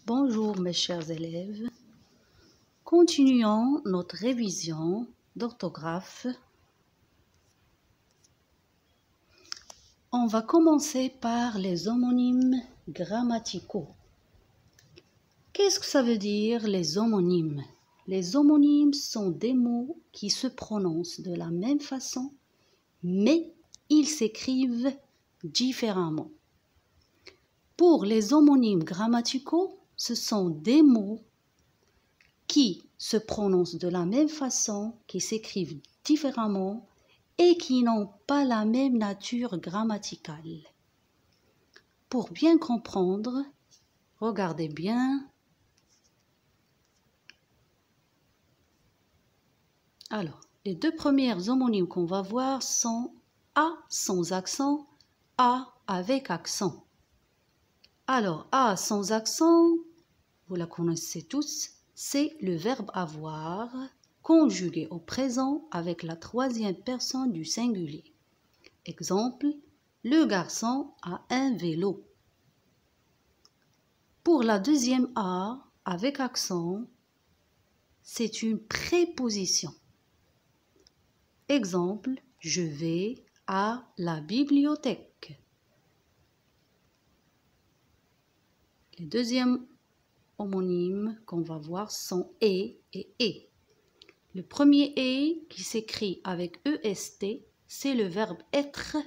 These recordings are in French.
Bonjour mes chers élèves, continuons notre révision d'orthographe. On va commencer par les homonymes grammaticaux. Qu'est-ce que ça veut dire les homonymes? Les homonymes sont des mots qui se prononcent de la même façon, mais ils s'écrivent différemment. Pour les homonymes grammaticaux, ce sont des mots qui se prononcent de la même façon, qui s'écrivent différemment et qui n'ont pas la même nature grammaticale. Pour bien comprendre, regardez bien. Alors, les deux premières homonymes qu'on va voir sont A sans accent, A avec accent. Alors, A sans accent, vous la connaissez tous, c'est le verbe avoir conjugué au présent avec la troisième personne du singulier. Exemple, le garçon a un vélo. Pour la deuxième A avec accent, c'est une préposition. Exemple, je vais à la bibliothèque. Les deuxièmes homonymes qu'on va voir sont et et et. Le premier et qui s'écrit avec EST, c'est le verbe être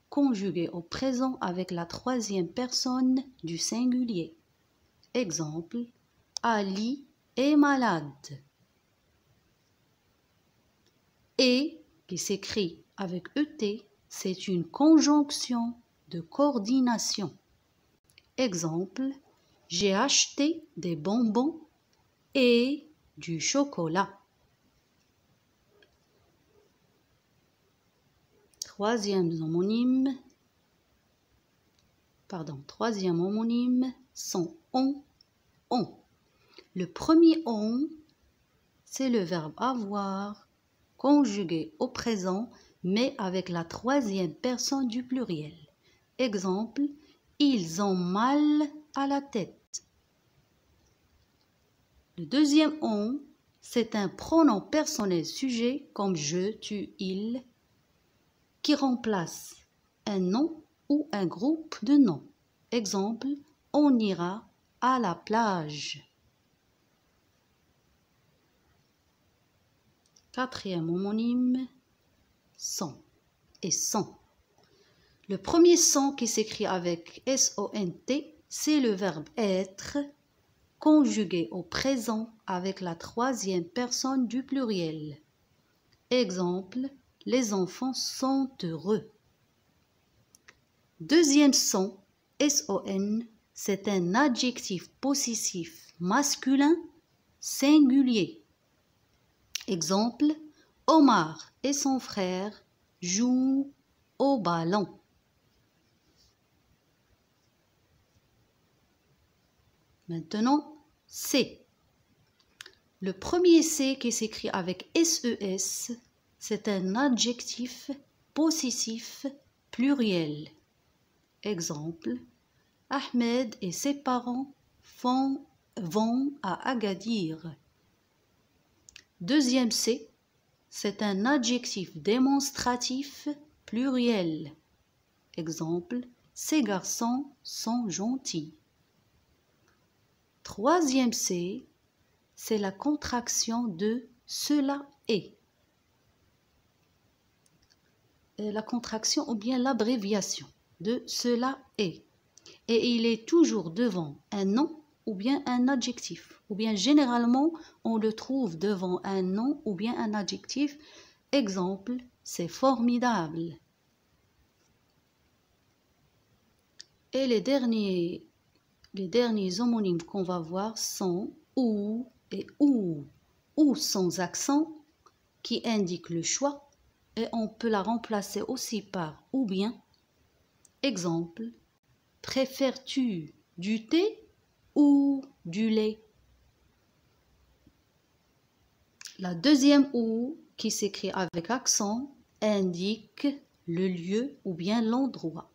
conjugué au présent avec la troisième personne du singulier. Exemple, Ali est malade. Et qui s'écrit avec ET, c'est une conjonction de coordination. Exemple, j'ai acheté des bonbons et du chocolat. Troisième homonyme sont on. Le premier on, c'est le verbe avoir conjugué au présent, mais avec la troisième personne du pluriel. Exemple, ils ont mal à la tête. Le deuxième on, c'est un pronom personnel sujet comme je, tu, il, qui remplace un nom ou un groupe de noms. Exemple, on ira à la plage. Quatrième homonyme, sont et sont. Le premier son qui s'écrit avec S-O-N-T, c'est le verbe être conjugué au présent avec la troisième personne du pluriel. Exemple, les enfants sont heureux. Deuxième son, S-O-N, c'est un adjectif possessif masculin singulier. Exemple, Omar et son frère jouent au ballon. Maintenant, C. Le premier C qui s'écrit avec SES, c'est un adjectif possessif pluriel. Exemple, Ahmed et ses parents vont à Agadir. Deuxième C, c'est un adjectif démonstratif pluriel. Exemple, ces garçons sont gentils. Troisième C, c'est la contraction de cela est. La contraction ou bien l'abréviation de cela est. Et il est toujours devant un nom ou bien un adjectif. Ou bien généralement, on le trouve devant un nom ou bien un adjectif. Exemple, c'est formidable. Et les derniers homonymes qu'on va voir sont ou et ou. Ou sans accent qui indique le choix et on peut la remplacer aussi par ou bien. Exemple, préfères-tu du thé ou du lait? La deuxième ou qui s'écrit avec accent indique le lieu ou bien l'endroit.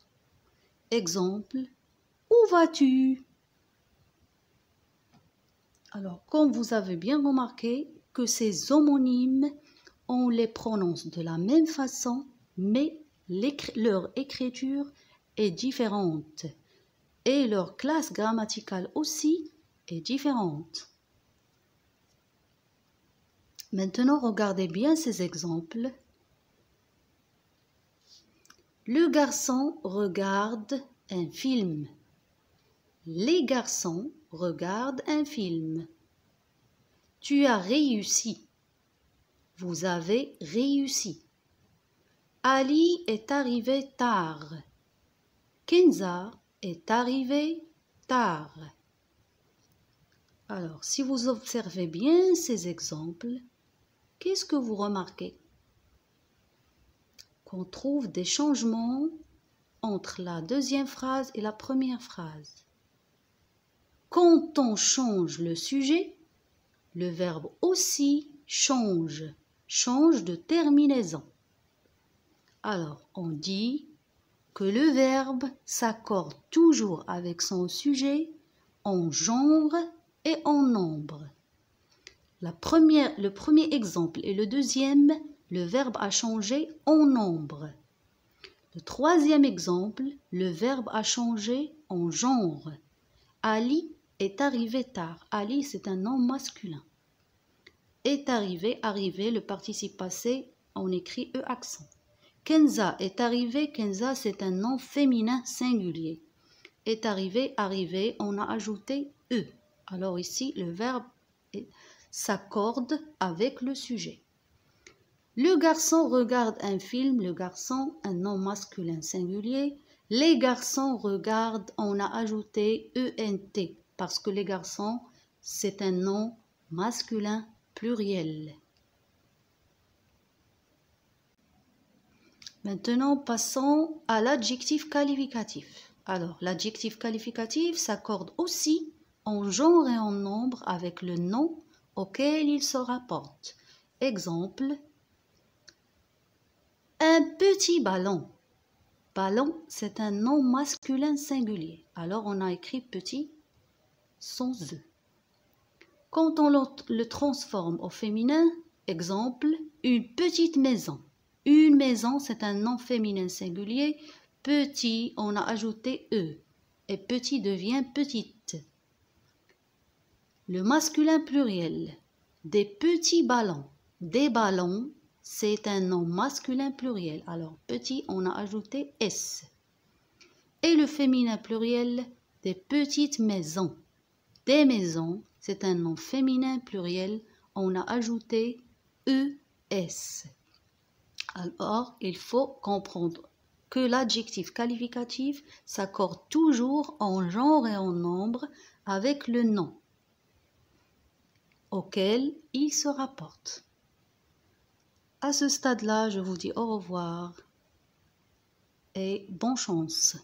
Exemple, où vas-tu? Alors, comme vous avez bien remarqué que ces homonymes, on les prononce de la même façon, mais leur écriture est différente et leur classe grammaticale aussi est différente. Maintenant, regardez bien ces exemples. Le garçon regarde un film. Les garçons regardent un film. Tu as réussi. Vous avez réussi. Ali est arrivé tard. Kenza est arrivé tard. Alors, si vous observez bien ces exemples, qu'est-ce que vous remarquez? Qu'on trouve des changements entre la deuxième phrase et la première phrase. Quand on change le sujet, le verbe aussi change de terminaison. Alors, on dit que le verbe s'accorde toujours avec son sujet en genre et en nombre. Le premier exemple et le deuxième, le verbe a changé en nombre. Le troisième exemple, le verbe a changé en genre. Ali est arrivé tard. Ali, c'est un nom masculin. Est arrivé, le participe passé, on écrit E accent. Kenza est arrivé, Kenza, c'est un nom féminin singulier. Est arrivé, on a ajouté E. Alors ici, le verbe s'accorde avec le sujet. Le garçon regarde un film, le garçon, un nom masculin singulier. Les garçons regardent, on a ajouté ENT parce que les garçons, c'est un nom masculin pluriel. Maintenant, passons à l'adjectif qualificatif. Alors, l'adjectif qualificatif s'accorde aussi en genre et en nombre avec le nom auquel il se rapporte. Exemple, un petit ballon. Ballon, c'est un nom masculin singulier. Alors, on a écrit petit sans E. Quand on le transforme au féminin, exemple, une petite maison. Une maison, c'est un nom féminin singulier. Petit, on a ajouté E. Et petit devient petite. Le masculin pluriel. Des petits ballons. Des ballons, c'est un nom masculin pluriel. Alors, petit, on a ajouté S. Et le féminin pluriel, des petites maisons. Des maisons, c'est un nom féminin pluriel. On a ajouté ES. Alors, il faut comprendre que l'adjectif qualificatif s'accorde toujours en genre et en nombre avec le nom auquel il se rapporte. À ce stade-là, je vous dis au revoir et bonne chance.